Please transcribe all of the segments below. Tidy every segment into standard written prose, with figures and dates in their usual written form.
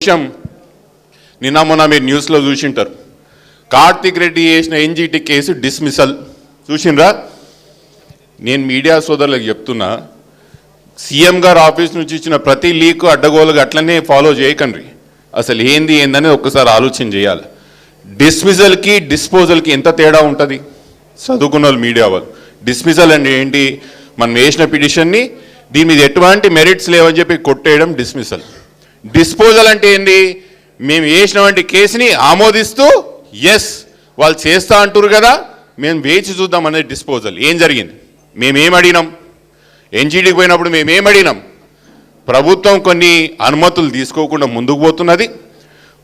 విషయం నిన్న మొన్న మీరు న్యూస్లో చూసింటారు. కార్తిక్ రెడ్డి చేసిన ఎన్జిటి కేసు డిస్మిసల్ చూసిండ్రా? నేను మీడియా సోదరులకు చెప్తున్నా, సీఎం గారు ఆఫీస్ నుంచి ఇచ్చిన ప్రతి లీక్ అడ్డగోలుగా అట్లనే ఫాలో చేయకండి. అసలు ఏందని ఒక్కసారి ఆలోచన చేయాలి. డిస్మిసల్కి డిస్పోజల్కి ఎంత తేడా ఉంటుంది? చదువుకున్న వాళ్ళు మీడియా వాళ్ళు. డిస్మిసల్ అంటే ఏంటి? మనం వేసిన పిటిషన్ని దీని మీద ఎటువంటి మెరిట్స్ లేవని చెప్పి కొట్టేయడం డిస్మిసల్. డిస్పోజల్ అంటే ఏంటి? మేము వేసినటువంటి కేసుని ఆమోదిస్తూ ఎస్ వాళ్ళు చేస్తా అంటారు కదా, మేము వేచి చూద్దాం అనేది డిస్పోజల్. ఏం జరిగింది? మేమేం అడిగినాం? ఎన్జీడీకి పోయినప్పుడు మేమేం అడిగినాం? ప్రభుత్వం కొన్ని అనుమతులు తీసుకోకుండా ముందుకు పోతున్నది.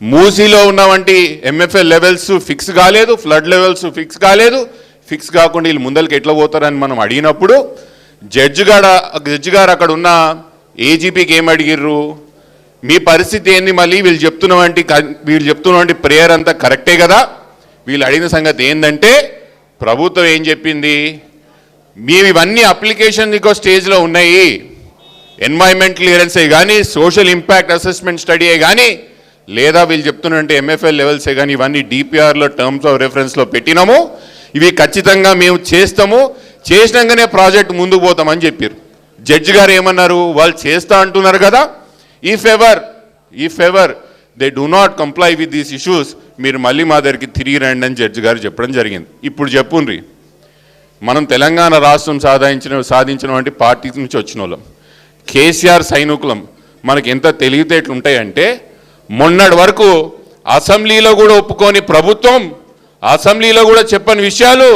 మూసీలో ఉన్నవంటి ఎంఎఫ్ఎల్ లెవెల్స్ ఫిక్స్ కాలేదు, ఫ్లడ్ లెవెల్స్ ఫిక్స్ కాలేదు. ఫిక్స్ కాకుండా వీళ్ళు ముందరికి ఎట్లా పోతారని మనం అడిగినప్పుడు జడ్జి గారు అక్కడ ఉన్న ఏజీపీకి ఏం అడిగిర్రు? మీ పరిస్థితి ఏంది? మళ్ళీ వీళ్ళు చెప్తున్నటువంటి ప్రేయర్ అంతా కరెక్టే కదా. వీళ్ళు అడిగిన సంగతి ఏంటంటే ప్రభుత్వం ఏం చెప్పింది? మేము ఇవన్నీ అప్లికేషన్ ఇంకో స్టేజ్లో ఉన్నాయి, ఎన్వైరన్మెంట్ క్లియరెన్సే కానీ, సోషల్ ఇంపాక్ట్ అసెస్మెంట్ స్టడీయే కానీ, లేదా వీళ్ళు చెప్తున్నట్టు ఎంఎఫ్ఎల్ లెవెల్సే కానీ ఇవన్నీ డిపిఆర్లో టర్మ్స్ ఆఫ్ రెఫరెన్స్లో పెట్టినాము, ఇవి ఖచ్చితంగా మేము చేస్తాము, చేసినాకనే ప్రాజెక్ట్ ముందుకు పోతామని చెప్పారు. జడ్జి గారు ఏమన్నారు? వాళ్ళు చేస్తా అంటున్నారు కదా, if ever they do not comply with these issues, మీరు మళ్ళీ మా దగ్గరికి తిరిగి రండి అని జడ్జి గారు చెప్పడం జరిగింది. ఇప్పుడు చెప్పుండ్రి, మనం తెలంగాణ రాష్ట్రం సాధించినటువంటి పార్టీ నుంచి వచ్చిన వాళ్ళం, కేసీఆర్ సైనికులం, మనకి ఎంత తెలివితేటలు ఉంటాయంటే మొన్నటి వరకు అసెంబ్లీలో కూడా ఒప్పుకొని ప్రభుత్వం అసెంబ్లీలో కూడా చెప్పని విషయాలు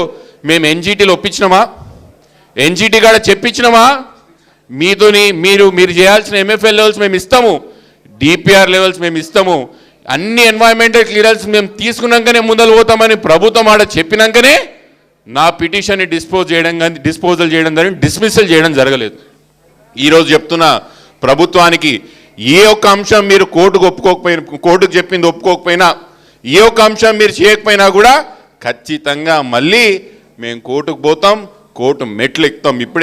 మేము ఎన్జీటీలో ఒప్పించినామా? ఎన్జీటీ కూడా చెప్పించినామా? మీతోని మీరు చేయాల్సిన ఎంఎఫ్ఎల్ లెవెల్స్ మేము ఇస్తాము, డిపిఆర్ లెవెల్స్ మేము ఇస్తాము, అన్ని ఎన్వైరన్మెంటల్ క్లియరెన్స్ మేము తీసుకున్నాకనే ముందలు పోతామని ప్రభుత్వం ఆడ చెప్పినాకనే నా పిటిషన్ని డిస్పోజల్ చేయడం జరిగింది, డిస్మిసల్ చేయడం జరగలేదు. ఈరోజు చెప్తున్నా ప్రభుత్వానికి, ఏ ఒక్క అంశం మీరు కోర్టుకు చెప్పింది ఒప్పుకోకపోయినా, ఏ ఒక్క అంశం మీరు చేయకపోయినా కూడా ఖచ్చితంగా మళ్ళీ మేము కోర్టుకు పోతాం, కోర్టు మెట్లు ఎక్కుతాం. ఇప్పుడే